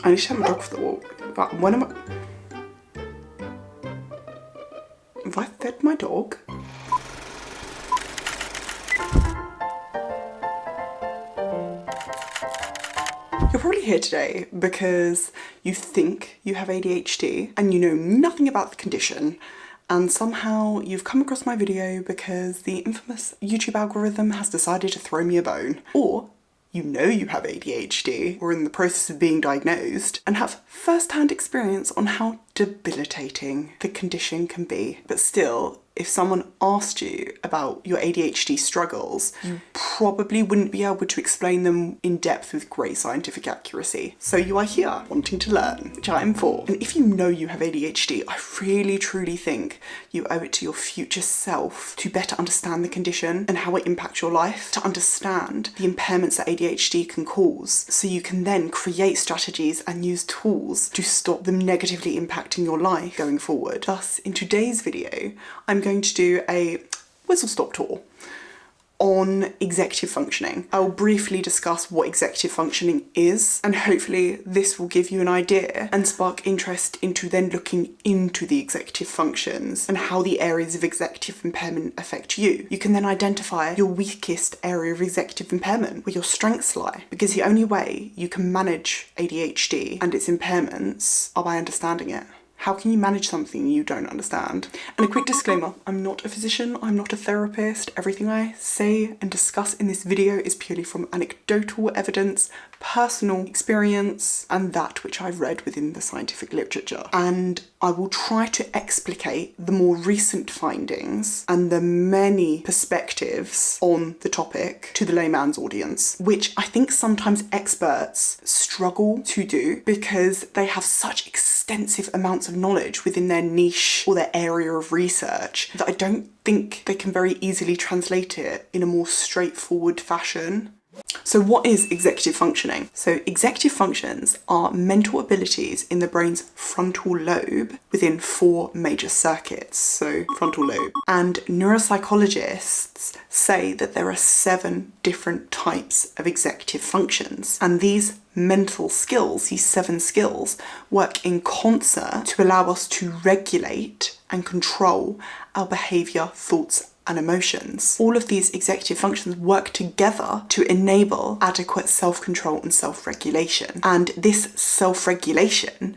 I need to take my dog for the walk. But when am I... Have I fed my dog? You're probably here today because you think you have ADHD and you know nothing about the condition, and somehow you've come across my video because the infamous YouTube algorithm has decided to throw me a bone. Or you know you have ADHD or in the process of being diagnosed and have first-hand experience on how debilitating the condition can be. But still, if someone asked you about your ADHD struggles, you probably wouldn't be able to explain them in depth with great scientific accuracy. So you are here wanting to learn, which I am for. And if you know you have ADHD, I really truly think you owe it to your future self to better understand the condition and how it impacts your life, to understand the impairments that ADHD can cause, so you can then create strategies and use tools to stop them negatively impacting your life going forward. Thus, in today's video, I'm going to do a whistle-stop tour on executive functioning. I'll briefly discuss what executive functioning is, and hopefully this will give you an idea and spark interest into then looking into the executive functions and how the areas of executive impairment affect you. You can then identify your weakest area of executive impairment, where your strengths lie, because the only way you can manage ADHD and its impairments are by understanding it. How can you manage something you don't understand? And a quick disclaimer, I'm not a physician, I'm not a therapist. Everything I say and discuss in this video is purely from anecdotal evidence, personal experience, and that which I've read within the scientific literature. And I will try to explicate the more recent findings and the many perspectives on the topic to the layman's audience, which I think sometimes experts struggle to do because they have such extensive amounts of knowledge within their niche or their area of research that I don't think they can very easily translate it in a more straightforward fashion. So what is executive functioning? So executive functions are mental abilities in the brain's frontal lobe within 4 major circuits, so frontal lobe. And neuropsychologists say that there are 7 different types of executive functions. And these mental skills, these 7 skills, work in concert to allow us to regulate and control our behaviour, thoughts, and emotions. All of these executive functions work together to enable adequate self-control and self-regulation. And this self-regulation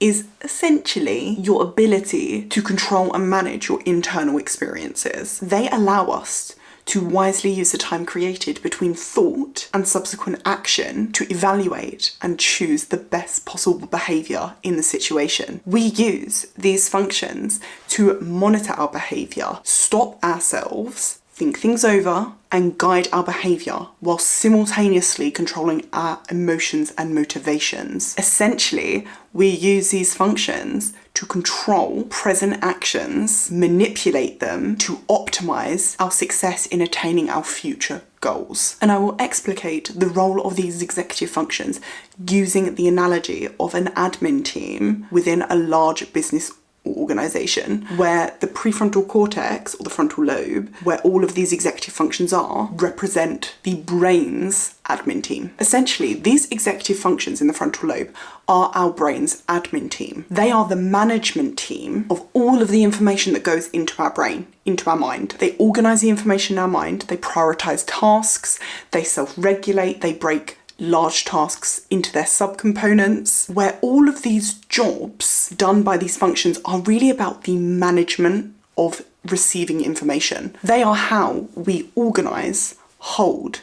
is essentially your ability to control and manage your internal experiences. They allow us to wisely use the time created between thought and subsequent action to evaluate and choose the best possible behaviour in the situation. We use these functions to monitor our behaviour, stop ourselves, think things over, and guide our behaviour while simultaneously controlling our emotions and motivations. Essentially, we use these functions to control present actions, manipulate them to optimise our success in attaining our future goals. And I will explicate the role of these executive functions using the analogy of an admin team within a large business organisation, where the prefrontal cortex, or the frontal lobe, where all of these executive functions are, represent the brain's admin team. Essentially, these executive functions in the frontal lobe are our brain's admin team. They are the management team of all of the information that goes into our brain, into our mind. They organise the information in our mind, they prioritise tasks, they self-regulate, they break large tasks into their subcomponents, where all of these jobs done by these functions are really about the management of receiving information. They are how we organise, hold,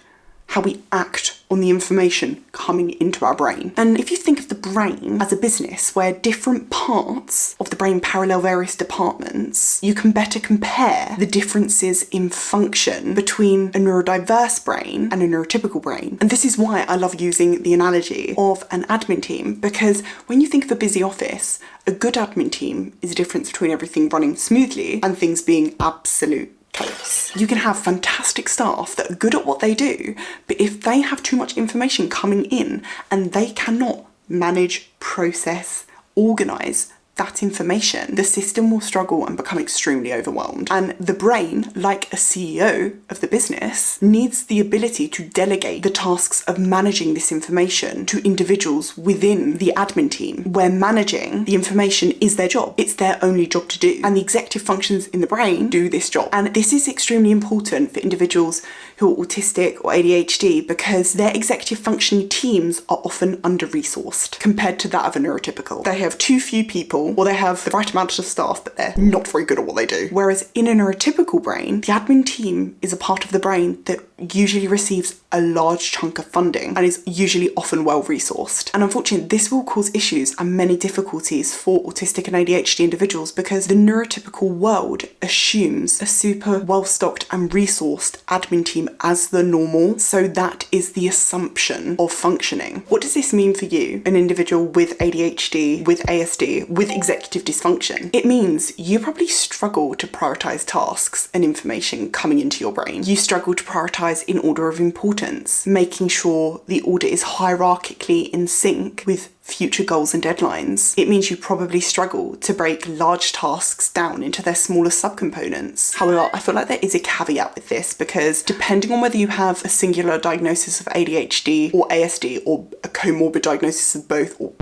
how we act on the information coming into our brain. And if you think of the brain as a business where different parts of the brain parallel various departments, you can better compare the differences in function between a neurodiverse brain and a neurotypical brain. And this is why I love using the analogy of an admin team, because when you think of a busy office, a good admin team is the difference between everything running smoothly and things being absolute chaos. You can have fantastic staff that are good at what they do, but if they have too much information coming in and they cannot manage, process, organise, that information, the system will struggle and become extremely overwhelmed. And the brain, like a CEO of the business, needs the ability to delegate the tasks of managing this information to individuals within the admin team, where managing the information is their job. It's their only job to do. And the executive functions in the brain do this job. And this is extremely important for individuals who are autistic or ADHD because their executive functioning teams are often under-resourced compared to that of a neurotypical. They have too few people, or they have the right amount of staff, but they're not very good at what they do. Whereas in a neurotypical brain, the admin team is a part of the brain that usually receives a large chunk of funding and is usually often well-resourced. And unfortunately, this will cause issues and many difficulties for autistic and ADHD individuals because the neurotypical world assumes a super well-stocked and resourced admin team as the normal. So that is the assumption of functioning. What does this mean for you, an individual with ADHD, with ASD, with executive dysfunction? It means you probably struggle to prioritize tasks and information coming into your brain. You struggle to prioritize in order of importance, making sure the order is hierarchically in sync with future goals and deadlines. It means you probably struggle to break large tasks down into their smaller subcomponents. However, I feel like there is a caveat with this because depending on whether you have a singular diagnosis of ADHD or ASD or a comorbid diagnosis of both, or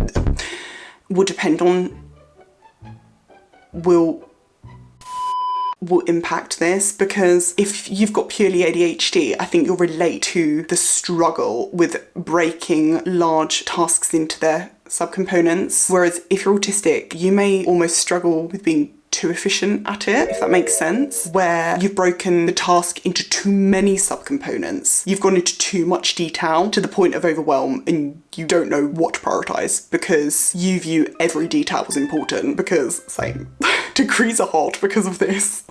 will depend on, will impact this, because if you've got purely ADHD, I think you'll relate to the struggle with breaking large tasks into their subcomponents. Whereas if you're autistic, you may almost struggle with being too efficient at it, if that makes sense, where you've broken the task into too many subcomponents. You've gone into too much detail to the point of overwhelm and you don't know what to prioritize because you view every detail as important because, same, degrees are hard because of this.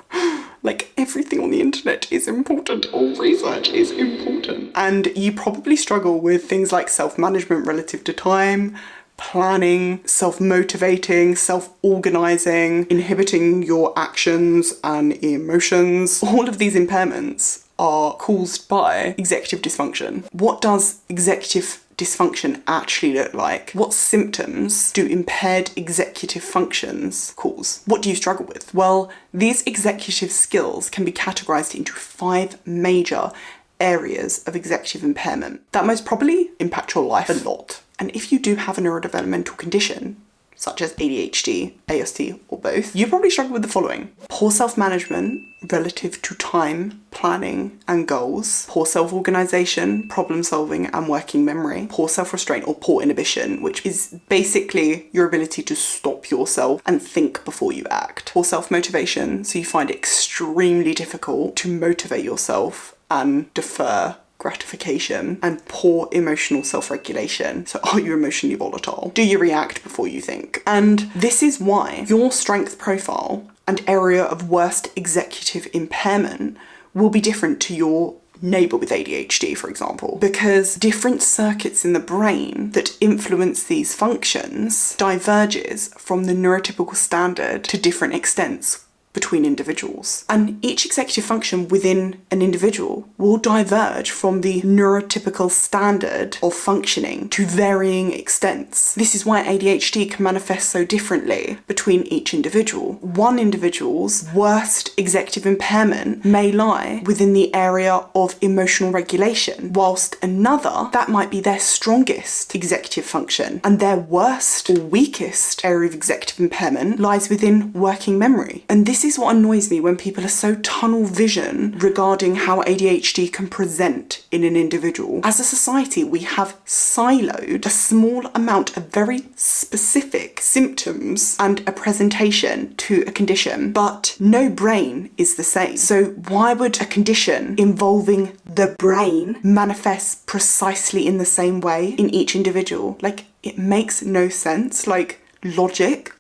Like, everything on the internet is important, all research is important. And you probably struggle with things like self-management relative to time, planning, self-motivating, self-organising, inhibiting your actions and emotions. All of these impairments are caused by executive dysfunction. What does executive dysfunction actually look like? What symptoms do impaired executive functions cause? What do you struggle with? Well, these executive skills can be categorised into 5 major areas of executive impairment that most probably impact your life a lot. And if you do have a neurodevelopmental condition, such as ADHD, ASD, or both, you probably struggle with the following: poor self-management relative to time, planning, and goals, poor self-organisation, problem-solving, and working memory, poor self-restraint or poor inhibition, which is basically your ability to stop yourself and think before you act, poor self-motivation, so you find it extremely difficult to motivate yourself and defer gratification, and poor emotional self-regulation. So are you emotionally volatile? Do you react before you think? And this is why your strength profile and area of worst executive impairment will be different to your neighbour with ADHD, for example, because different circuits in the brain that influence these functions diverges from the neurotypical standard to different extents between individuals. And each executive function within an individual will diverge from the neurotypical standard of functioning to varying extents. This is why ADHD can manifest so differently between each individual. One individual's worst executive impairment may lie within the area of emotional regulation, whilst another, that might be their strongest executive function, and their worst or weakest area of executive impairment lies within working memory. And this is what annoys me when people are so tunnel vision regarding how ADHD can present in an individual. As a society, we have siloed a small amount of very specific symptoms and a presentation to a condition, but no brain is the same. So why would a condition involving the brain manifest precisely in the same way in each individual? Like, it makes no sense. Like, logic.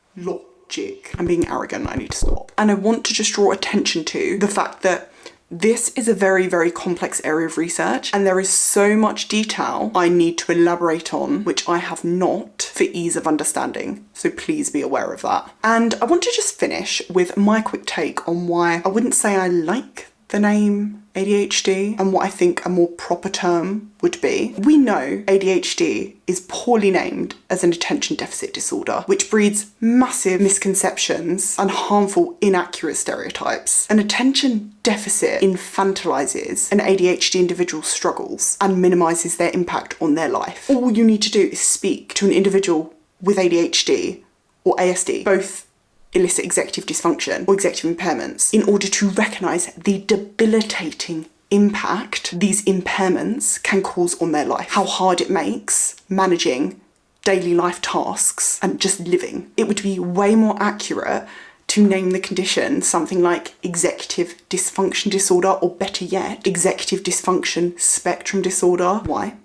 I'm being arrogant, I need to stop. And I want to just draw attention to the fact that this is a very, very complex area of research, and there is so much detail I need to elaborate on, which I have not, for ease of understanding. So please be aware of that. And I want to just finish with my quick take on why I wouldn't say I like the name ADHD and what I think a more proper term would be. We know ADHD is poorly named as an attention deficit disorder, which breeds massive misconceptions and harmful, inaccurate stereotypes. An attention deficit infantilizes an ADHD individual's struggles and minimises their impact on their life. All you need to do is speak to an individual with ADHD or ASD, both illicit executive dysfunction or executive impairments, in order to recognise the debilitating impact these impairments can cause on their life, how hard it makes managing daily life tasks and just living. It would be way more accurate to name the condition something like executive dysfunction disorder, or better yet, executive dysfunction spectrum disorder. Why?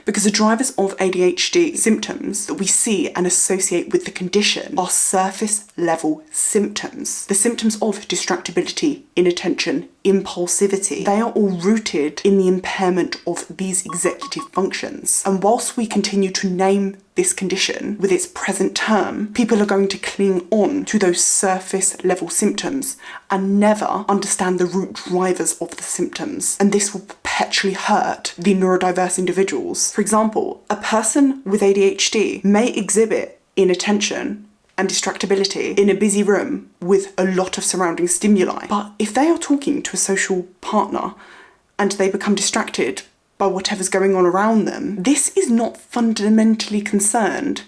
Because the drivers of ADHD symptoms that we see and associate with the condition are surface level symptoms. The symptoms of distractibility, inattention, impulsivity, they are all rooted in the impairment of these executive functions. And whilst we continue to name this condition with its present term, people are going to cling on to those surface level symptoms and never understand the root drivers of the symptoms. And this will perpetually hurt the neurodiverse individuals. For example, a person with ADHD may exhibit inattention and distractibility in a busy room with a lot of surrounding stimuli. But if they are talking to a social partner and they become distracted by whatever's going on around them, this is not fundamentally concerned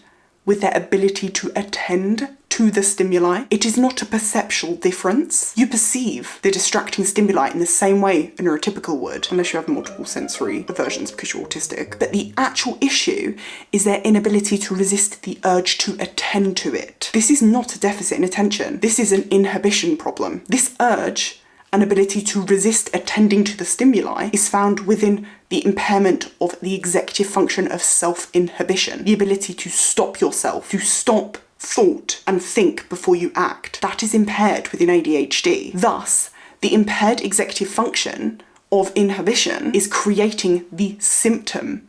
with their ability to attend to the stimuli. It is not a perceptual difference. You perceive the distracting stimuli in the same way a neurotypical would, unless you have multiple sensory aversions because you're autistic. But the actual issue is their inability to resist the urge to attend to it. This is not a deficit in attention. This is an inhibition problem. This urge and ability to resist attending to the stimuli is found within the impairment of the executive function of self-inhibition, the ability to stop yourself, to stop thought and think before you act. That is impaired within ADHD. Thus, the impaired executive function of inhibition is creating the symptom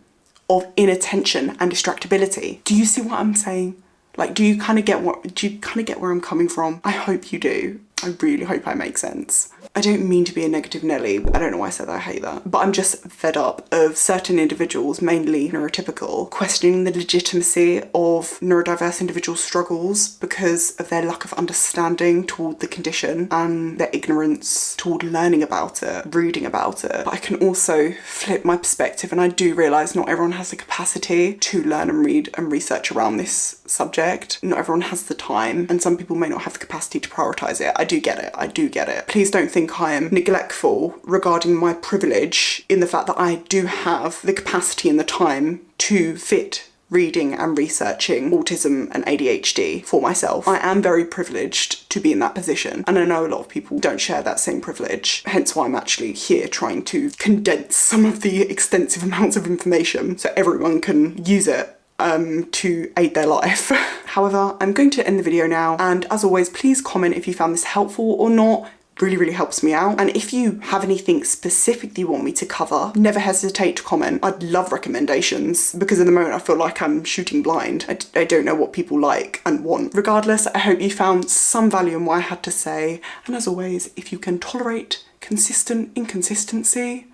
of inattention and distractibility. Do you see what I'm saying? Like, do you kind of get where I'm coming from? I hope you do. I really hope I make sense. I don't mean to be a negative Nelly, I don't know why I said that, I hate that. But I'm just fed up of certain individuals, mainly neurotypical, questioning the legitimacy of neurodiverse individuals' struggles because of their lack of understanding toward the condition and their ignorance toward learning about it, reading about it. But I can also flip my perspective, and I do realise not everyone has the capacity to learn and read and research around this subject. Not everyone has the time, and some people may not have the capacity to prioritise it. I do get it. Please don't think I am neglectful regarding my privilege in the fact that I do have the capacity and the time to fit reading and researching autism and ADHD for myself. I am very privileged to be in that position, and I know a lot of people don't share that same privilege, hence why I'm actually here trying to condense some of the extensive amounts of information so everyone can use it to aid their life. However, I'm going to end the video now, and as always, please comment if you found this helpful or not. Really helps me out. And if you have anything specific you want me to cover, never hesitate to comment. I'd love recommendations, because at the moment I feel like I'm shooting blind. I don't know what people like and want. Regardless, I hope you found some value in what I had to say, and as always, if you can tolerate consistent inconsistency,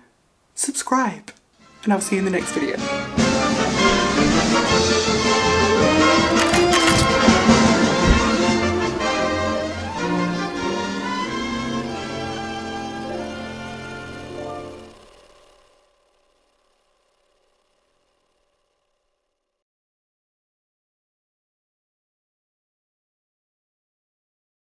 subscribe, and I'll see you in the next video.